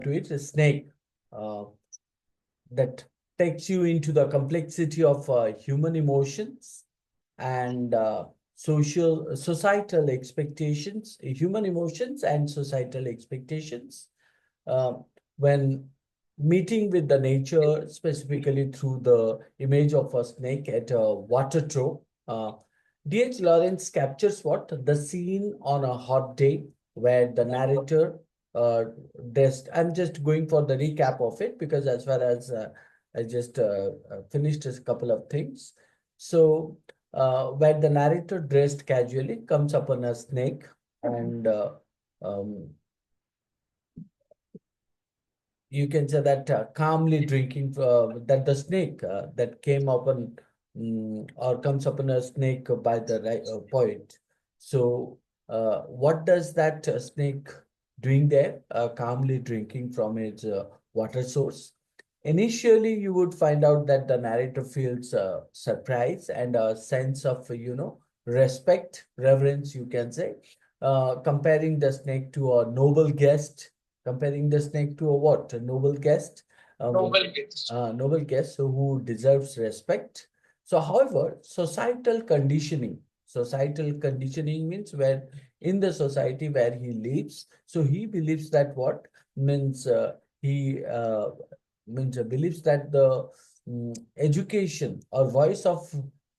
to it, a snake uh, that takes you into the complexity of human emotions and societal expectations, human emotions and societal expectations. Uh, when meeting with the nature, specifically through the image of a snake at a water trough, uh, D.H. Lawrence captures what? The scene on a hot day where the narrator I'm just going for the recap of it because as far as I just finished a couple of things. So, where the narrator dressed casually comes upon a snake and um, you can say that calmly drinking that the snake that came upon or comes upon a snake by the poet. So what does that snake doing there? Calmly drinking from its water source. Initially, you would find out that the narrator feels surprise and a sense of, respect, reverence, you can say, comparing the snake to a noble guest, comparing the snake to a what? A noble guest. Noble guest. Noble guest who deserves respect. So, however, societal conditioning means where in the society where he lives, so he believes that what means he means believes that the education or voice of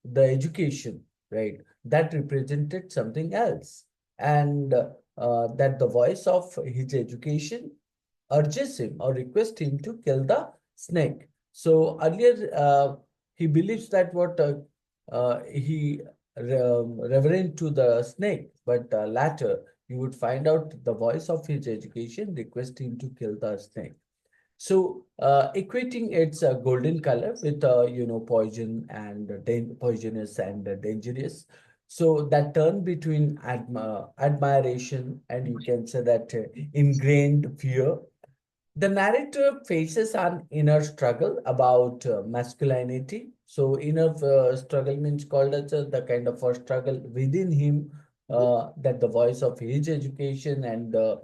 the education, right, that represented something else, and that the voice of his education urges him or requests him to kill the snake. So earlier, he believes that what he reverent to the snake, but later you would find out the voice of his education request him to kill the snake. So equating its golden color with poison and poisonous and dangerous. So that turn between admiration and you can say that ingrained fear. The narrator faces an inner struggle about masculinity. So inner struggle means called as the kind of a struggle within him, that the voice of his education and the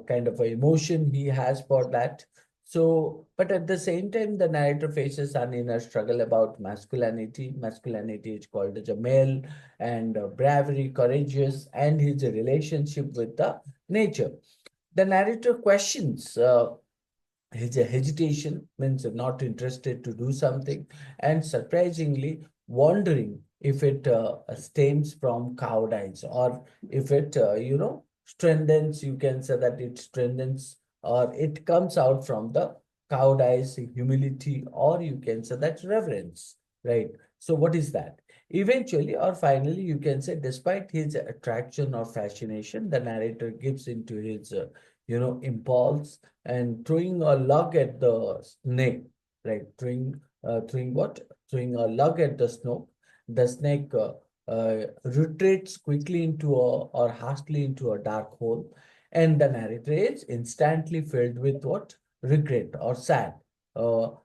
kind of a emotion he has for that. So, but at the same time, the narrator faces an inner struggle about masculinity. Masculinity is called as a male and bravery, courageous, and his relationship with the nature. The narrator questions his hesitation, means not interested to do something, and surprisingly wondering if it stems from cowardice or if it, strengthens, you can say that it strengthens or it comes out from the cowardice, humility, or you can say that reverence, right? So what is that? Eventually or finally, you can say despite his attraction or fascination, the narrator gives into his, impulse and throwing a log at the snake, right? Throwing what? Throwing a log at the snake. The snake retreats quickly into or hastily into a dark hole, and the narrator is instantly filled with what? Regret or sad,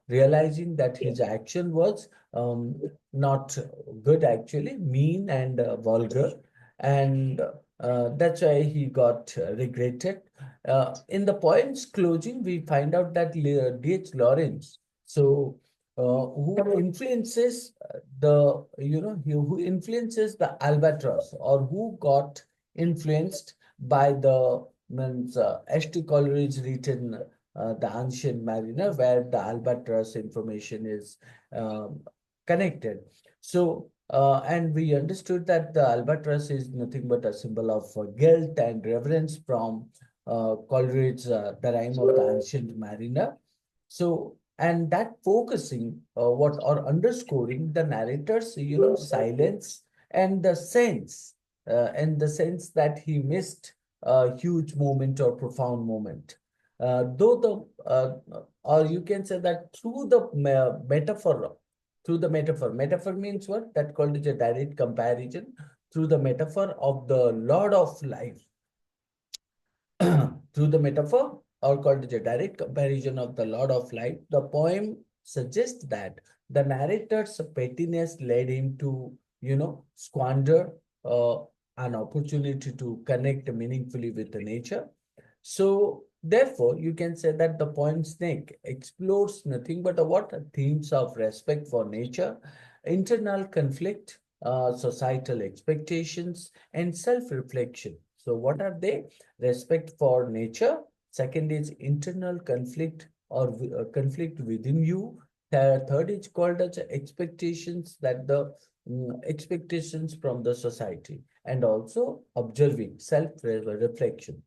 realizing that his action was not good, actually, mean and vulgar, and that's why he got regretted. In the poem's closing, we find out that D.H. Lawrence, so who influences who influences the albatross, or who got influenced by the means H.T. Coleridge written The Ancient Mariner, where the albatross information is connected. So, and we understood that the albatross is nothing but a symbol of guilt and reverence from Coleridge, The Rime of the Ancient Mariner. So, and that focusing what or underscoring the narrator's, silence and the sense that he missed a huge moment or profound moment. Though or you can say that through the metaphor means what? That called is a direct comparison through the metaphor of the Lord of Life. Through the metaphor, or called as a direct comparison of the Lord of Light, the poem suggests that the narrator's pettiness led him to, squander uh, an opportunity to connect meaningfully with the nature. So Therefore, you can say that the point snake explores nothing but what themes of respect for nature, internal conflict, societal expectations, and self-reflection. So, what are they? Respect for nature. Second is internal conflict or conflict within you. Third is called as expectations that the expectations from the society, and also observing self-reflection.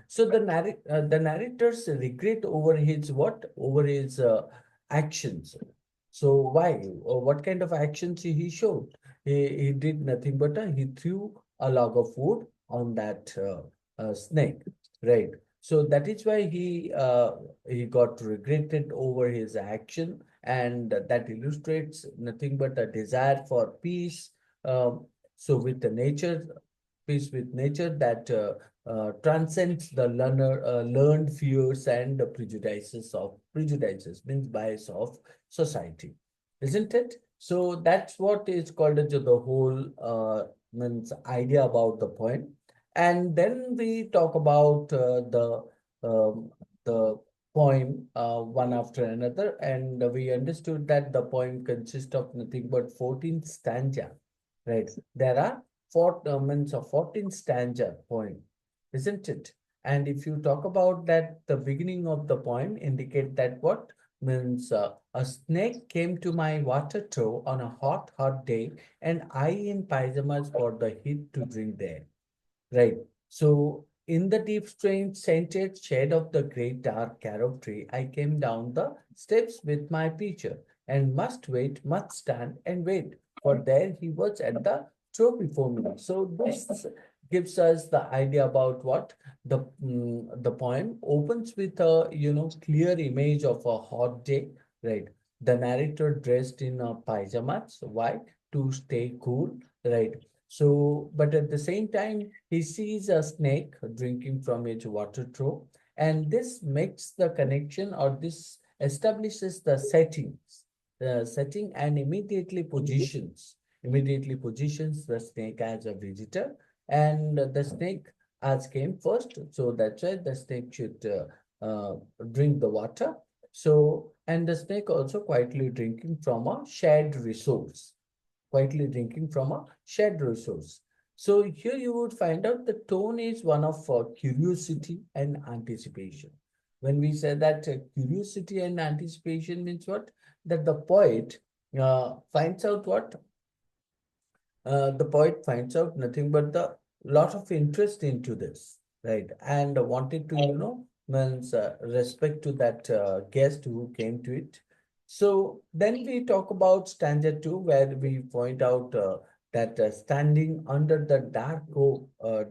So the narrator's regret over his what? Over his actions. So why? Or what kind of actions he showed? He did nothing but he threw a log of wood on that snake, right? So that is why he got regretted over his action, and that illustrates nothing but a desire for peace. Um, so with the nature, peace with nature that transcends the learned fears and the prejudices means bias of society, isn't it? So that's what is called as the whole means idea about the poem. And then we talk about um, the poem one after another, and we understood that the poem consists of nothing but 14 stanza, right? There are four means a 14 stanza poem, isn't it? And if you talk about that, the beginning of the poem indicate that what means a snake came to my water trough on a hot day, and I in pyjamas for the heat to drink there. Right. So in the deep, strange, scented shade of the great dark carob tree, I came down the steps with my pitcher and must stand and wait. For there he was at the trough before me. So this gives us the idea about what the poem opens with a clear image of a hot day, right? The narrator dressed in a pajamas. Why? To stay cool, right? So, but at the same time, he sees a snake drinking from its water trough, and this makes the connection, or this establishes the setting, and immediately positions the snake as a visitor, and the snake as came first. So that's why the snake should drink the water. So, and the snake also quietly drinking from a shared resource, quietly drinking from a shared resource. So here you would find out the tone is one of curiosity and anticipation. When we say that curiosity and anticipation means what? That the poet finds out what? The poet finds out nothing but the lot of interest into this, right? And wanted to, means respect to that guest who came to it. So then we talk about stanza 2, where we point out that standing under the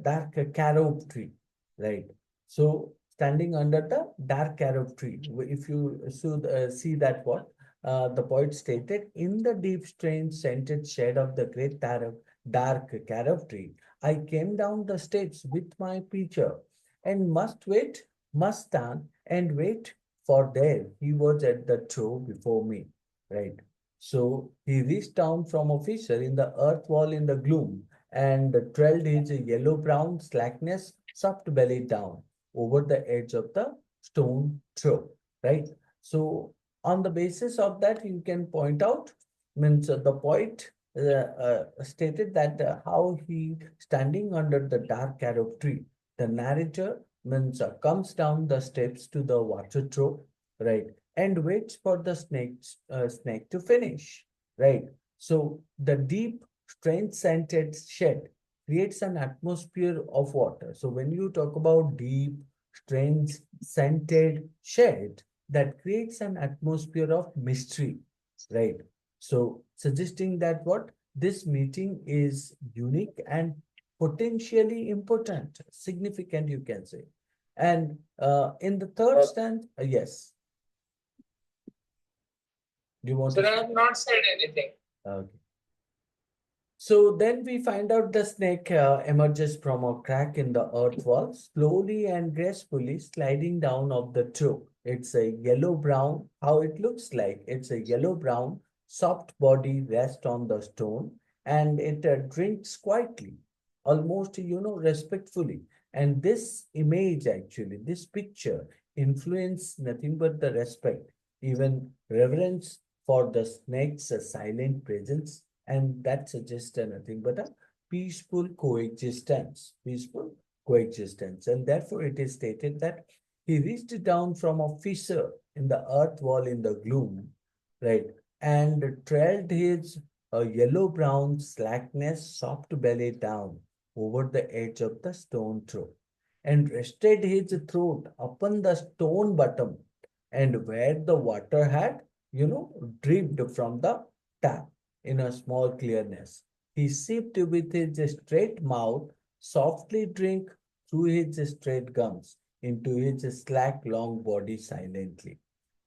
dark carob tree, right? So standing under the dark carob tree, if you should see that what the poet stated, in the deep, strange, scented shade of the great dark carob tree, I came down the steps with my pitcher and must stand and wait, for there he was at the trough before me. Right. So he reached down from a fissure in the earth wall in the gloom and trailed his yellow-brown slackness soft belly down over the edge of the stone trough. Right. So on the basis of that, you can point out, means the poet stated that how he standing under the dark carob tree. The narrator means comes down the steps to the water trough, right, and waits for the snake to finish, right. So the deep, strange scented shed creates an atmosphere of water. So when you talk about deep, strange scented shed, that creates an atmosphere of mystery, right? So suggesting that what this meeting is unique and potentially important, significant, you can say. And in the third stand, yes, do you want to? Sir, I have not said anything. Okay. So then we find out the snake emerges from a crack in the earth wall, slowly and gracefully sliding down of the trough. It's a yellow brown, how it looks like. It's a yellow brown, soft body rests on the stone, and it drinks quietly, almost, respectfully. And this image, actually, this picture, influenced nothing but the respect, even reverence for the snake's silent presence, and that suggests nothing but a peaceful coexistence, and therefore it is stated that he reached down from a fissure in the earth wall in the gloom, right, and trailed his yellow-brown slackness soft belly down over the edge of the stone throat, and rested his throat upon the stone bottom, and where the water had, dripped from the tap in a small clearness. He sipped with his straight mouth, softly drink through his straight gums into his slack long body silently.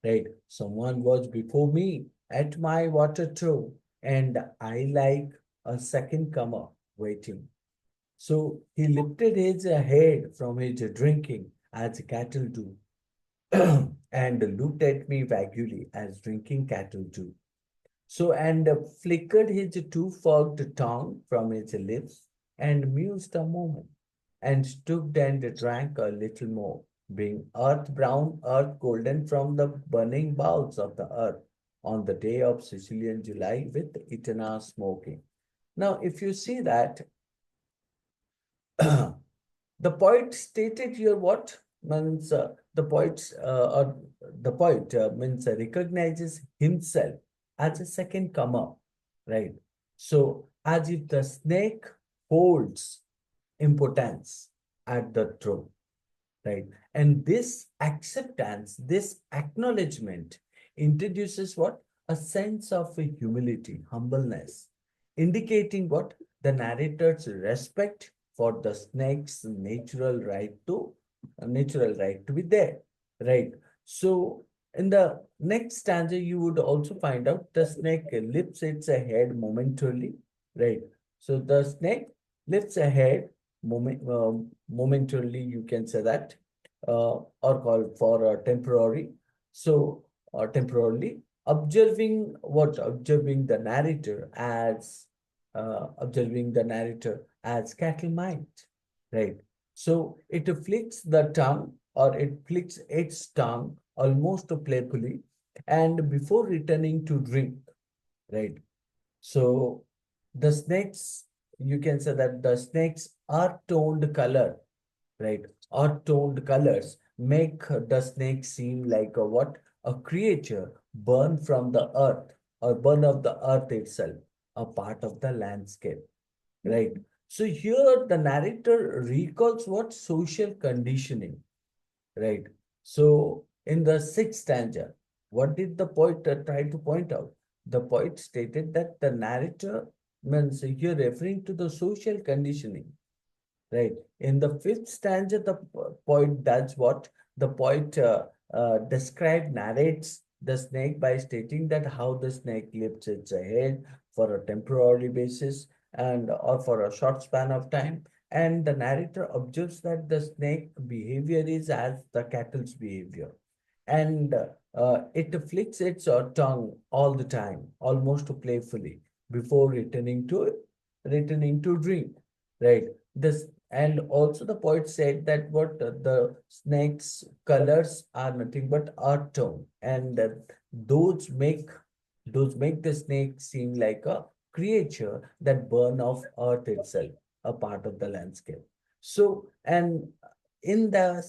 Right? Someone was before me at my water trough, and I like a second comer waiting. So he lifted his head from his drinking as cattle do, and looked at me vaguely as drinking cattle do. So, and flickered his two-forked tongue from his lips and mused a moment, and stooped and drank a little more, being earth brown, earth golden from the burning bowels of the earth on the day of Sicilian July with eternal smoking. Now, if you see that, the poet stated here what means the poet means recognizes himself as a second comer, right? So as if the snake holds importance at the throne, right? And this acceptance, this acknowledgement introduces what? A sense of humility, humbleness, indicating what? The narrator's respect for the snake's natural right to be there, right? So in the next stanza, you would also find out the snake lifts its head momentarily, right? So the snake lifts a head momentarily, you can say that, or called for temporary. So, temporarily, observing the narrator as cattle might, right? So it flicks the tongue, or it flicks its tongue almost playfully, and before returning to drink, right? So the snakes, you can say that the snakes are toned color, right? Or toned colors make the snake seem like a what? A creature born from the earth, or born of the earth itself, a part of the landscape, right? So here the narrator recalls what? Social conditioning, right? So in the sixth stanza, what did the poet try to point out? The poet stated that the narrator means here referring to the social conditioning, right? In the fifth stanza, the poet does what? The poet narrates the snake by stating that how the snake lifts its head for a temporary basis, and or for a short span of time. And the narrator observes that the snake behavior is as the cattle's behavior. And it flicks its tongue all the time, almost playfully, before returning to drink, right? This, and also the poet said that what the snake's colors are nothing but earth tone, and those make those make the snake seem like a creature that burn of earth itself, a part of the landscape. So, and in the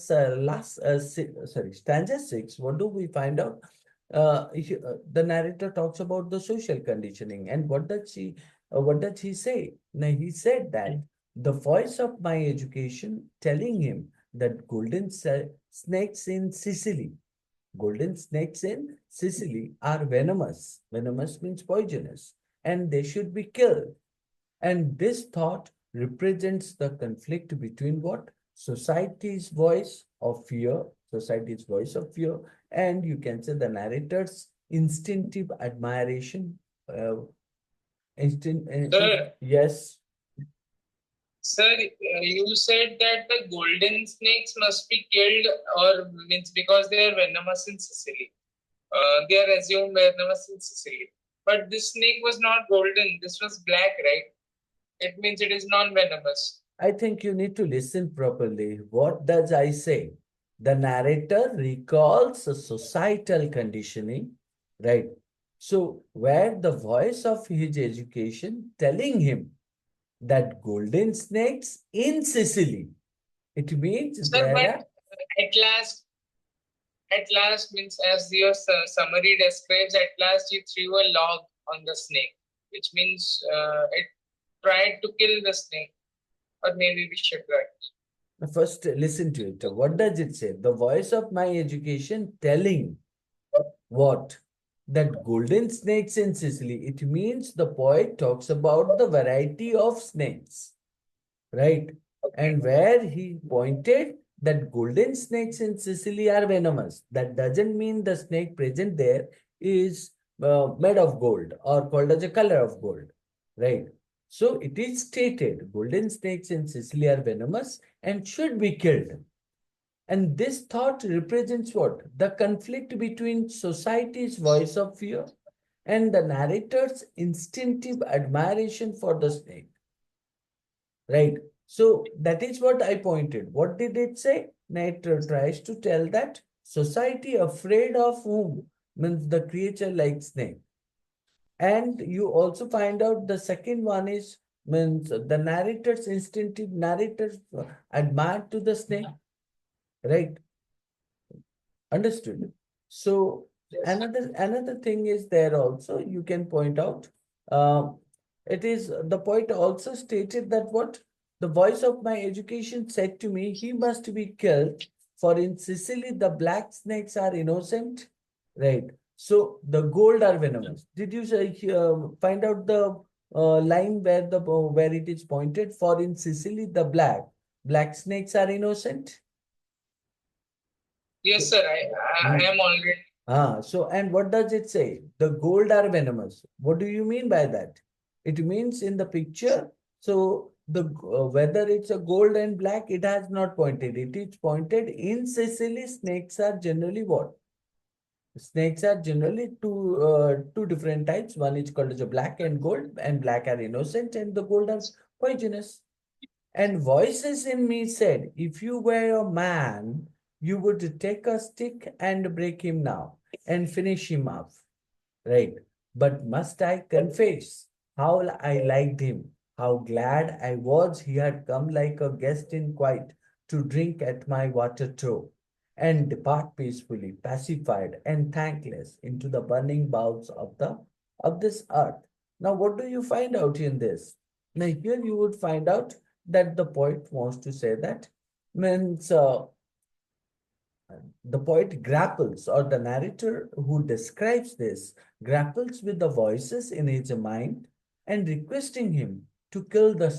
stanza 6, what do we find out? The narrator talks about the social conditioning, and what does he say? Now he said that the voice of my education telling him that snakes in Sicily, golden snakes in Sicily are venomous. Venomous means poisonous, and they should be killed. And this thought represents the conflict between what? Society's voice of fear, and you can say the narrator's instinctive admiration. Sir, Yes. you said that the golden snakes must be killed, or means because they are venomous in Sicily. They are assumed venomous in Sicily. But this snake was not golden. This was black, right? It means it is non-venomous. I think you need to listen properly. What does I say? The narrator recalls a societal conditioning, right? So, where the voice of his education telling him that golden snakes in Sicily, it means Sir, there but are. at last means as your summary describes, at last he threw a log on the snake, which means it tried to kill the snake, or maybe we should write. First, listen to it. What does it say? The voice of my education telling what? That golden snakes in Sicily. It means the poet talks about the variety of snakes, right? And where he pointed that golden snakes in Sicily are venomous. That doesn't mean the snake present there is made of gold or called as a color of gold, right? So it is stated golden snakes in Sicily are venomous and should be killed. And this thought represents what? The conflict between society's voice of fear and the narrator's instinctive admiration for the snake, right? So that is what I pointed. What did it say? Narrator tries to tell that society afraid of whom means the creature like snake. And you also find out the second one is means the narrator's instinctive narrators admired to the snake, right? Understood. So Yes. another thing is there also you can point out. It is the poet also stated that what the voice of my education said to me, he must be killed. For in Sicily the black snakes are innocent, right? So the gold are venomous. Did you say find out the line where it is pointed? For in Sicily the black snakes are innocent. Yes, sir. I Hmm. am already. So, and what does it say? The gold are venomous. What do you mean by that? It means in the picture, so the whether it's a gold and black, it has not pointed. It is pointed in Sicily, snakes are generally what? Snakes are generally two different types. One is called as a black and gold, and black are innocent, and the gold are poisonous. And voices in me said, if you were a man, you would take a stick and break him now and finish him off. Right. But must I confess how I liked him, how glad I was he had come like a guest in quiet to drink at my water-trough and depart peacefully, pacified and thankless into the burning bowels of this earth. Now, what do you find out in this? Now, here you would find out that the poet wants to say that means the poet grapples, or the narrator who describes this, grapples with the voices in his mind and requesting him to kill the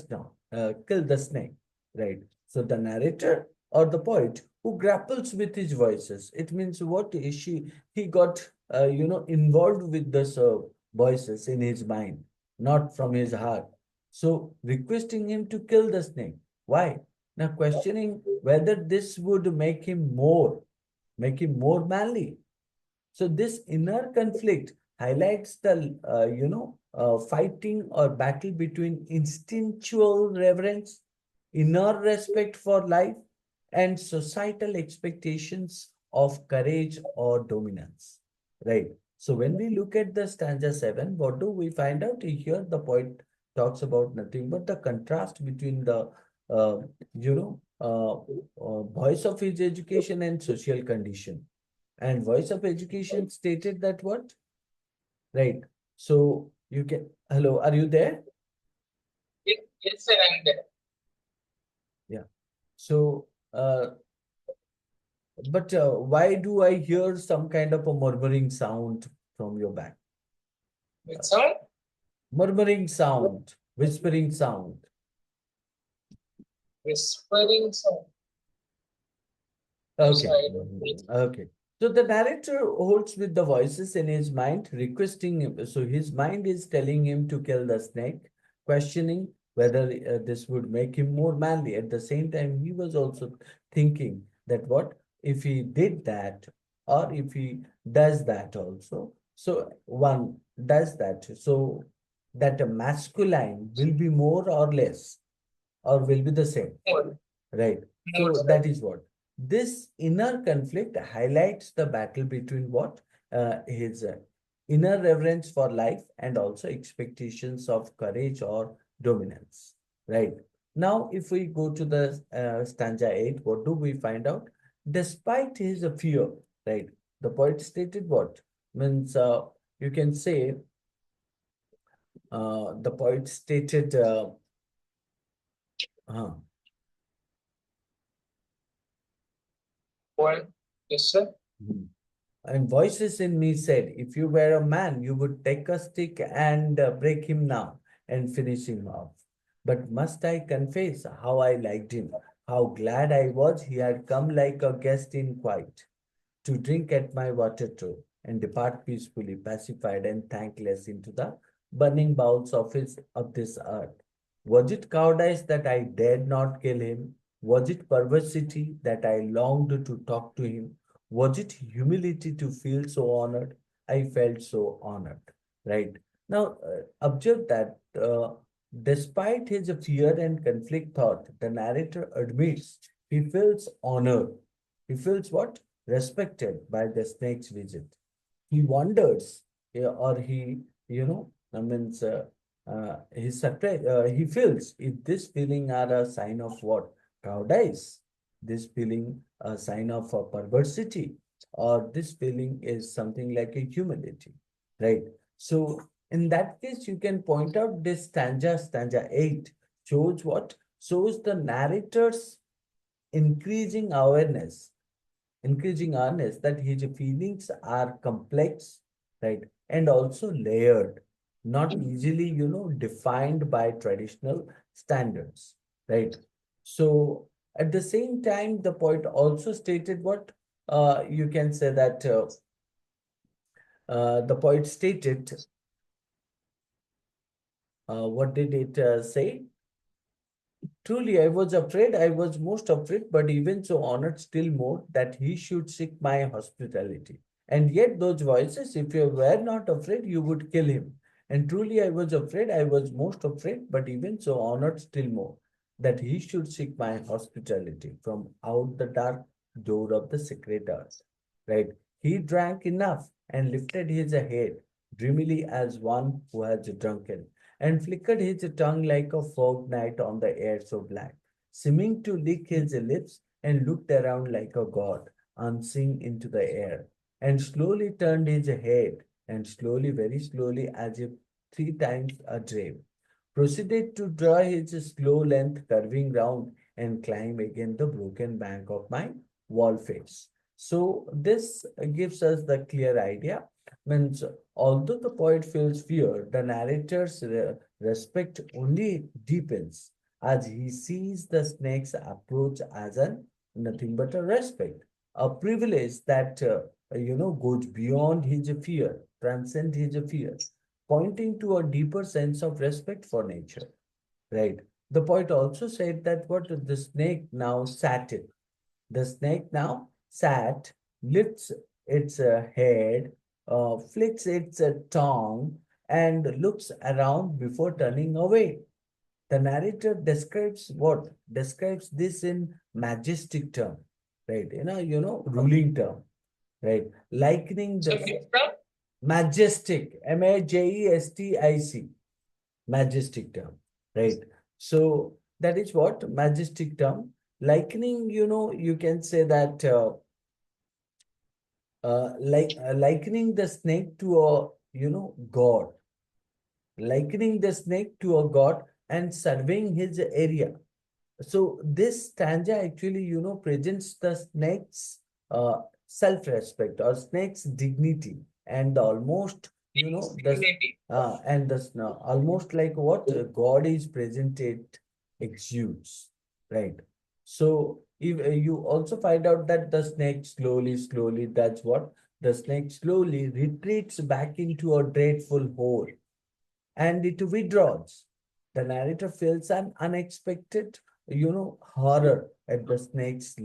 snake, right? So the narrator or the poet who grapples with his voices, it means what is he got, involved with the voices in his mind, not from his heart. So requesting him to kill the snake. Why? Now questioning whether this would make him more manly. So this inner conflict highlights the fighting or battle between instinctual reverence, inner respect for life, and societal expectations of courage or dominance. Right. So when we look at the stanza 7, what do we find out? Here the poet talks about nothing but the contrast between the uh, voice of his education and social condition. And voice of education stated that what? Right. So you can, hello, are you there? Yes, sir. I'm there. Yeah. So, but why do I hear some kind of a murmuring sound from your back? Which sound? Murmuring sound, whispering sound. Whispering sound. No, sir. Okay. I don't think. Okay. So the narrator holds with the voices in his mind, requesting him. So his mind is telling him to kill the snake, questioning whether this would make him more manly. At the same time, he was also thinking that what if he did that, or if he does that also. So one does that, so that a masculine will be more or less. or will be the same, More, right? more So so. that is what. This inner conflict highlights the battle between what? His inner reverence for life and also expectations of courage or dominance, right? Now, if we go to the stanza 8, what do we find out? Despite his fear, right? The poet stated what? Means you can say the poet stated, uh, Point. Yes, sir. hmm. And voices in me said, if you were a man, you would take a stick and break him now and finish him off. But must I confess how I liked him, how glad I was he had come like a guest in quiet, to drink at my water-trough and depart peacefully, pacified and thankless into the burning bowels of this earth. Was it cowardice that I dared not kill him? Was it perversity that I longed to talk to him? Was it humility to feel so honored? I felt so honored. Right. Now, observe that despite his fear and conflict thought, the narrator admits he feels honored. He feels what? Respected by the snake's visit. He wonders, or he, I mean, he's surprised, he feels if this feeling are a sign of what? Cowardice, this feeling a sign of perversity, or this feeling is something like a humility, right? So in that case, you can point out this stanza 8, shows what? Shows the narrator's increasing awareness increasing awareness that his feelings are complex, right, and also layered, not easily, defined by traditional standards, right? So at the same time, the poet also stated what you can say that the poet stated, what did it say? Truly, I was afraid, I was most afraid, but even so honored still more that he should seek my hospitality. And yet, those voices, if you were not afraid, you would kill him. And truly, I was afraid, I was most afraid, but even so honored still more that he should seek my hospitality from out the dark door of the secret earth. Right? He drank enough and lifted his head dreamily as one who has drunken and flickered his tongue like a fog night on the air so black, seeming to lick his lips and looked around like a god, unseen into the air, and slowly turned his head, and slowly, very slowly, as if 3 times a dream, proceeded to draw his slow length curving round and climb again the broken bank of my wall face. So this gives us the clear idea. Means although the poet feels fear, the narrator's respect only deepens as he sees the snake's approach as an nothing but a respect, a privilege that goes beyond his fear, transcend his fear, pointing to a deeper sense of respect for nature. Right. The poet also said that what the snake now sat in. The snake now sat, lifts its head, flicks its tongue, and looks around before turning away. The narrator describes what? Describes this in majestic term, right? Ruling term, right? Likening So, the which from? majestic, majestic, majestic term, right? So that is what majestic term. Likening, you can say that likening the snake to a god, likening the snake to a god and surveying his area. So this stanza actually, presents the snake's uh, self-respect or snake's dignity and almost, the Maybe. and the almost like what God is presented exudes, right? So if you also find out that the snake slowly, that's what the snake slowly retreats back into a dreadful hole and it withdraws. The narrator feels an unexpected, horror at the snake's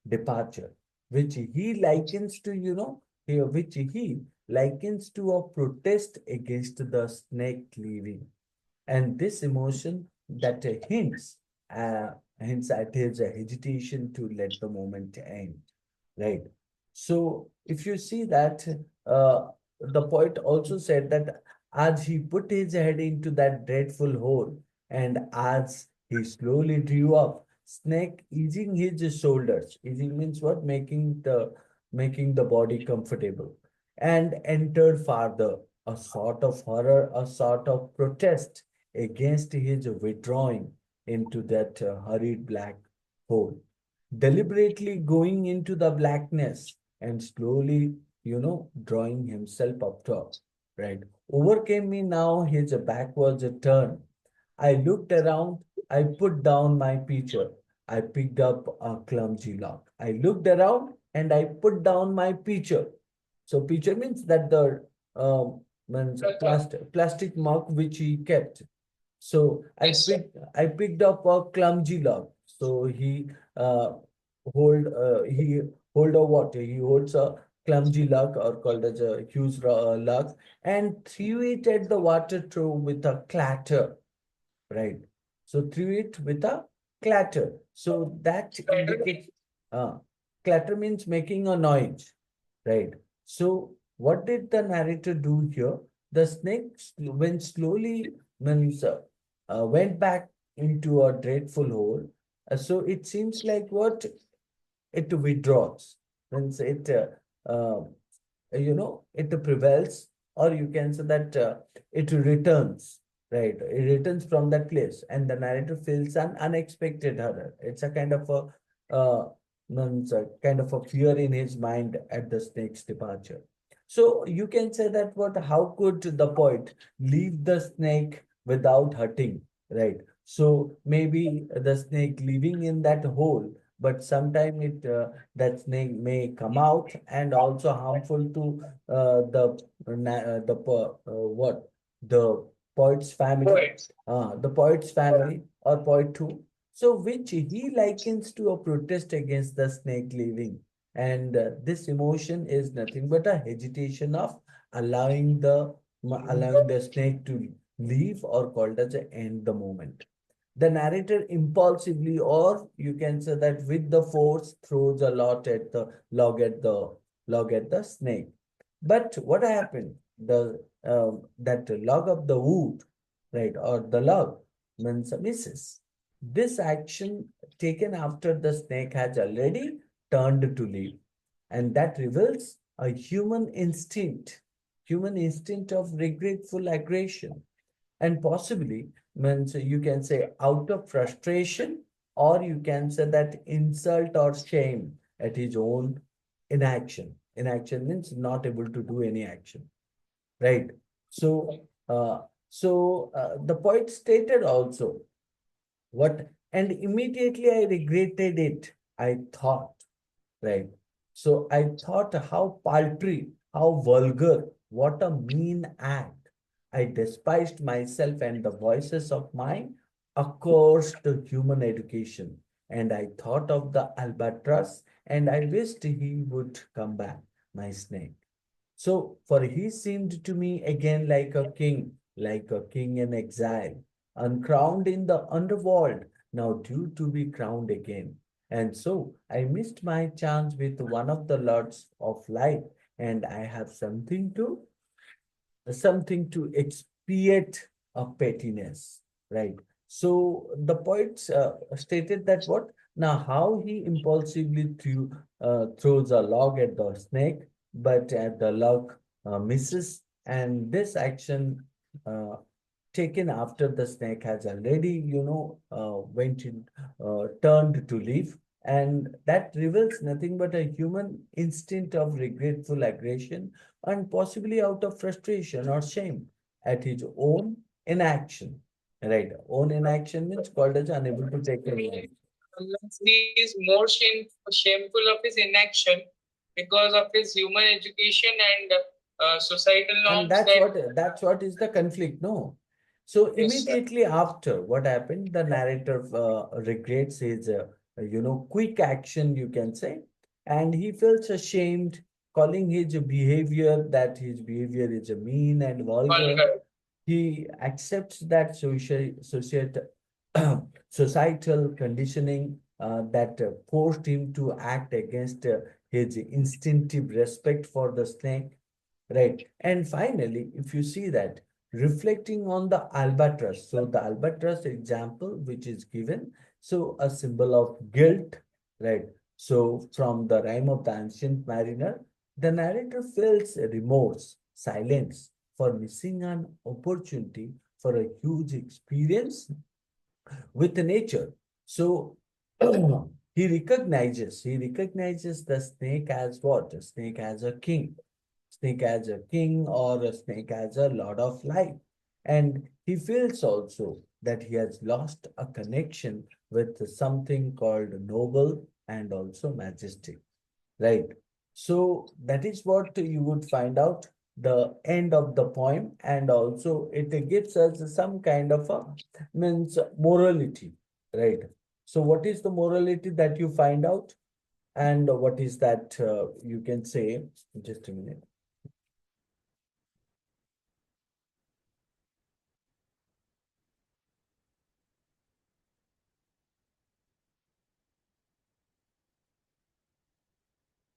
departure, which he likens to, which he likens to a protest against the snake leaving. And this emotion that hints uh, hence at his hesitation to let the moment end, right? So if you see that, the poet also said that as he put his head into that dreadful hole, and as he slowly drew up, snake easing his shoulders. Easing means what? Making the body comfortable, and entered farther, a sort of horror, a sort of protest against his withdrawing into that hurried black hole, deliberately going into the blackness and slowly, drawing himself up top, right? Overcame me now his backwards turn. I looked around, I put down my pitcher, I picked up a clumsy log. I looked around and I put down my pitcher. So pitcher means that the means The cup. plastic mug which he kept. So Yes, sir. I picked up a clumsy log. So uh he hold a water. He holds a clumsy log, or called as a huge log, and threw it at the water trough with a clatter. Right. So threw it with a clatter. So that Better. indicates uh, clatter means making a noise. Right. So what did the narrator do here? The snake went slowly, means went back into a dreadful hole. So it seems like what? It withdraws. Means it prevails, or you can say that it returns, right? It returns from that place, and the narrator feels an unexpected horror. It's a kind of means a kind of a fear in his mind at the snake's departure. So you can say that what? How could the poet leave the snake without hurting, right? So maybe the snake living in that hole, but sometime that snake may come out and also harmful to what the poet's family, Poets. the poet's family or poet too. So which he likens to a protest against the snake living, and this emotion is nothing but a hesitation of allowing the snake to leave, or called as a end the moment. The narrator impulsively, or you can say that with the force, throws a lot at the log at the snake. But what happened? That log of the wood, right, or the log means misses. This action taken after the snake has already turned to leave, and that reveals a human instinct of regretful aggression, and possibly means you can say out of frustration, or you can say that insult or shame at his own inaction means not able to do any action, right? So the poet stated also what, and immediately I regretted it. I thought, right? So I thought, how paltry, how vulgar, what a mean act. I despised myself and the voices of my accursed human education. And I thought of the albatross, and I wished he would come back, my snake. So, for he seemed to me again like a king in exile, uncrowned in the underworld, now due to be crowned again. And so I missed my chance with one of the lords of life, and I have something to expiate a pettiness, right? So the poet stated that what? Now, how he impulsively throws a log at the snake, but the log misses, and this action uh, taken after the snake has already, turned to leaf, and that reveals nothing but a human instinct of regretful aggression, and possibly out of frustration or shame at his own inaction. Right? Own inaction means called as unable to take any action. Unless he is more shameful of his inaction because of his human education and societal And norms that's that. what is the conflict, no? So Yes, sir. immediately after what happened, the narrator regrets his, quick action, you can say, and he feels ashamed, calling his behavior is mean and vulgar. Vulgar. He accepts that society societal conditioning that forced him to act against his instinctive respect for the snake, right? And finally, if you see that, reflecting on the albatross, so the albatross example which is given, so a symbol of guilt, right? So from the rhyme of the ancient mariner, the narrator feels remorse, silence for missing an opportunity for a huge experience with nature. So he recognizes the snake as what? A snake as a king. Snake as a king or a snake as a lord of life. And he feels also that he has lost a connection with something called noble and also majestic. Right. So that is what you would find out the end of the poem, and also it gives us some kind of a means morality, right? So what is the morality that you find out, and what is that you can say? Just a minute.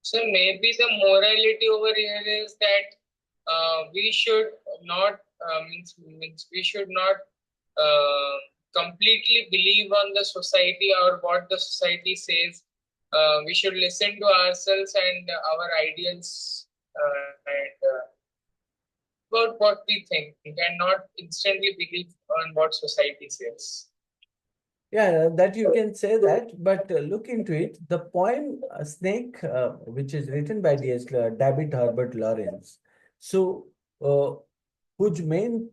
So maybe the morality over here is that we should not means we should not uh, completely believe on the society or what the society says. We should listen to ourselves and our ideals and about what we think and not instantly believe on what society says. Yeah, that you can say that, but look into it. The poem Snake, which is written by David Herbert Lawrence, so uh, whose main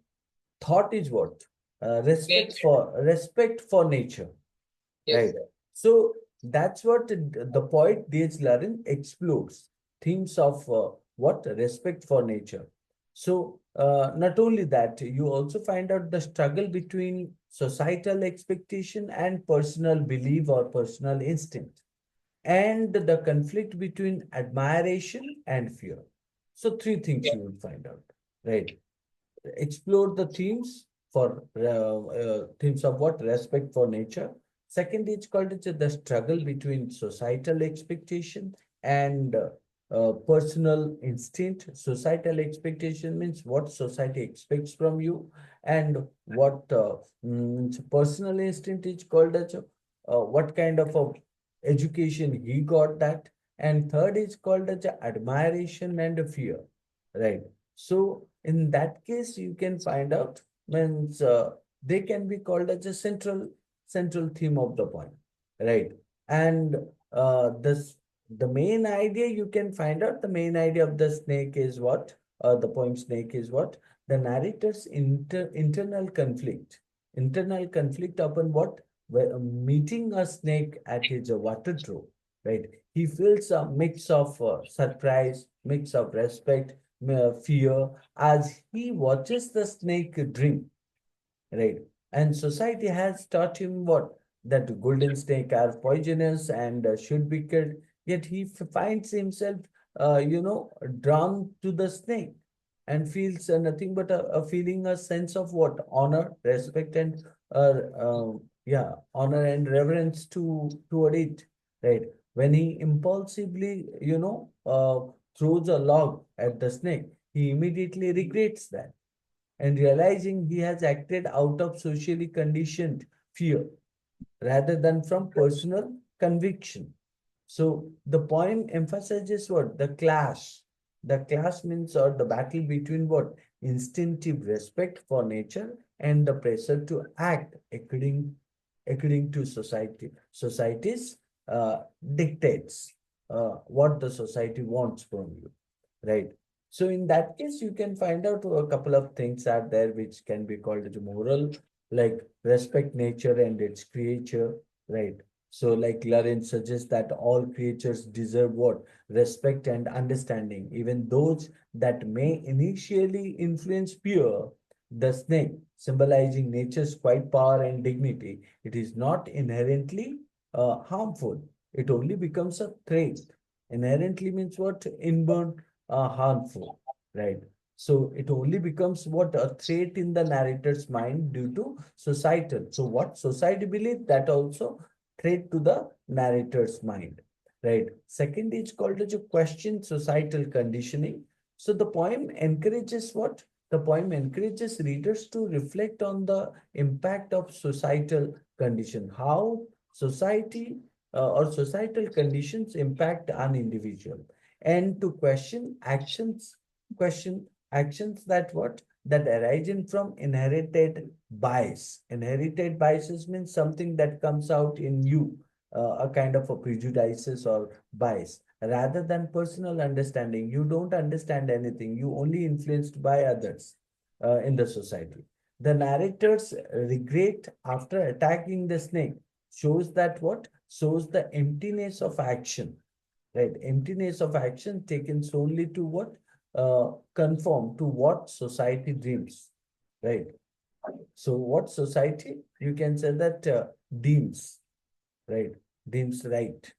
thought is what? Nature. Respect for nature, Yes, right? sir. So that's what the poet D.H. Lawrence explores themes of what? Respect for nature. So not only that, you also find out the struggle between societal expectation and personal belief or personal instinct, and the conflict between admiration and fear. So three things Yeah. you will find out, right? Explore the themes of what? Respect for nature. Second is called the struggle between societal expectation and personal instinct. Societal expectation means what society expects from you, and what personal instinct is called as what kind of a education he got that. And third is called as admiration and fear, right? So in that case, you can find out means they can be called as a central theme of the poem, right? And this the main idea you can find out, the main idea of the snake is what? The poem Snake is what? The narrator's internal conflict upon what? Meeting a snake at his water trough, right? He feels a mix of surprise, mix of respect, fear as he watches the snake drink, right? And society has taught him what? That golden snake are poisonous and should be killed. Yet he finds himself, drawn to the snake and feels nothing but a feeling, a sense of what? Honor, respect, and honor and reverence toward it, right? When he impulsively, throws a log at the snake, he immediately regrets that, and realizing he has acted out of socially conditioned fear rather than from personal conviction. So the poem emphasizes what? The clash. The clash means or the battle between what? Instinctive respect for nature and the pressure to act according to society's dictates, what the society wants from you, right? So in that case, you can find out a couple of things are there which can be called as moral, like respect nature and its creature, right? So like Lawrence suggests that all creatures deserve what? Respect and understanding, even those that may initially influence fear. The snake, symbolizing nature's quiet power and dignity, it is not inherently harmful. It only becomes a threat. Inherently means what? Inborn harmful, right? So it only becomes what a threat in the narrator's mind due to societal. So what society believes, that also threat to the narrator's mind, right? Second is called as a question societal conditioning. So the poem encourages what? The poem encourages readers to reflect on the impact of societal condition, how society or societal conditions impact an individual, and to question actions that what? That arising from inherited bias. Inherited biases means something that comes out in you, a kind of a prejudices or bias, rather than personal understanding. You don't understand anything. You only influenced by others in the society. The narrator's regret after attacking the snake shows that what? Shows the emptiness of action, right? Emptiness of action taken solely to what? Conform to what society dreams, right? So what society, you can say that deems, right? Deems right.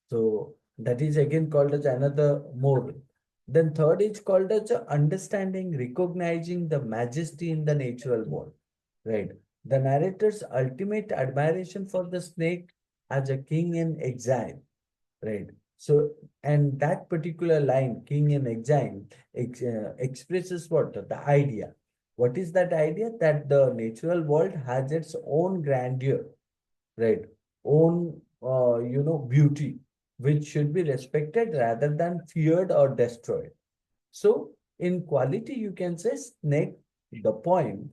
So that is again called as another moral. Then third is called as understanding, recognizing the majesty in the natural world, right? The narrator's ultimate admiration for the snake as a king in exile. Right. So, and that particular line, king in exile, expresses what? The idea. What is that idea? That the natural world has its own grandeur, right? Own, beauty, which should be respected rather than feared or destroyed. So, in quality, you can say snake, the poem,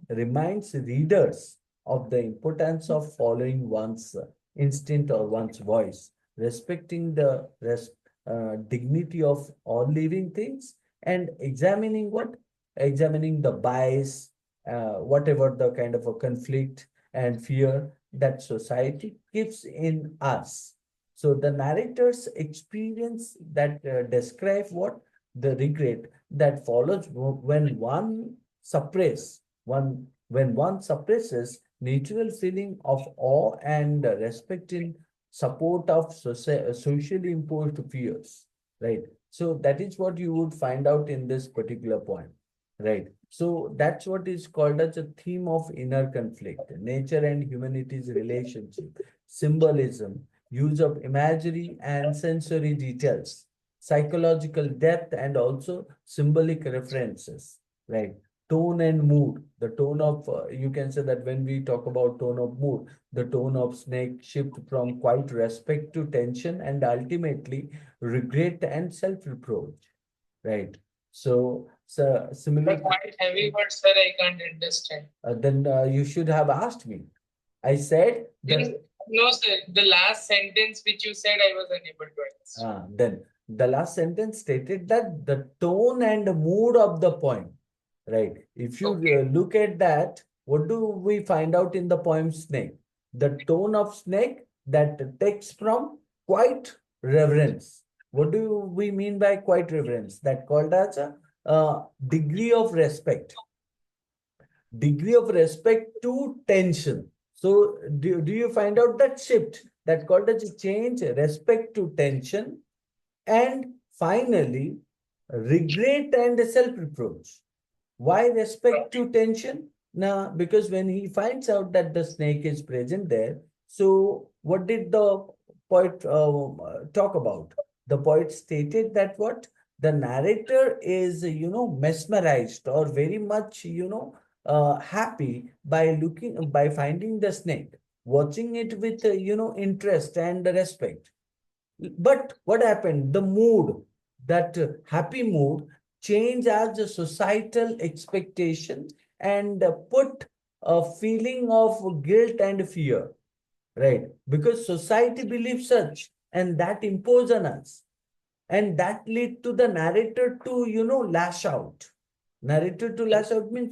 reminds readers of the importance of following one's instinct or one's voice, respecting the dignity of all living things, and examining what? Examining the bias, whatever the kind of a conflict and fear that society keeps in us. So the narrators experience that describe what? The regret that follows when one suppresses natural feeling of awe and respect in support of socially imposed fears, right? So that is what you would find out in this particular point, right? So that's what is called as a theme of inner conflict, nature and humanity's relationship, symbolism, use of imagery and sensory details, psychological depth, and also symbolic references, right? Tone and mood. The tone of, you can say that when we talk about tone of mood, the tone of snake shift from quiet respect to tension and ultimately regret and self-reproach, right? So The similarly, quite heavy words, sir, I can't understand. then you should have asked me. I said Yes, that. no, sir. The last sentence which you said, I was unable to understand. Then the last sentence stated that the tone and mood of the poem, right? If you Okay. look at that, what do we find out in the poem Snake? The tone of snake that takes from quiet reverence. What do we mean by quiet reverence? That called as a degree of respect. Degree of respect to tension. So do you find out that shift that called as a change, respect to tension, and finally, regret and self-reproach. Why respect to tension? Now, because when he finds out that the snake is present there, so what did the poet talk about? The poet stated that what? The narrator is, mesmerized or very much, happy by by finding the snake, watching it with, interest and respect. But what happened? The mood, that happy mood, changed as a societal expectation and put a feeling of guilt and fear, right? Because society believes such, and that impose on us. And that lead to the narrator to, lash out. Narrator to lash out means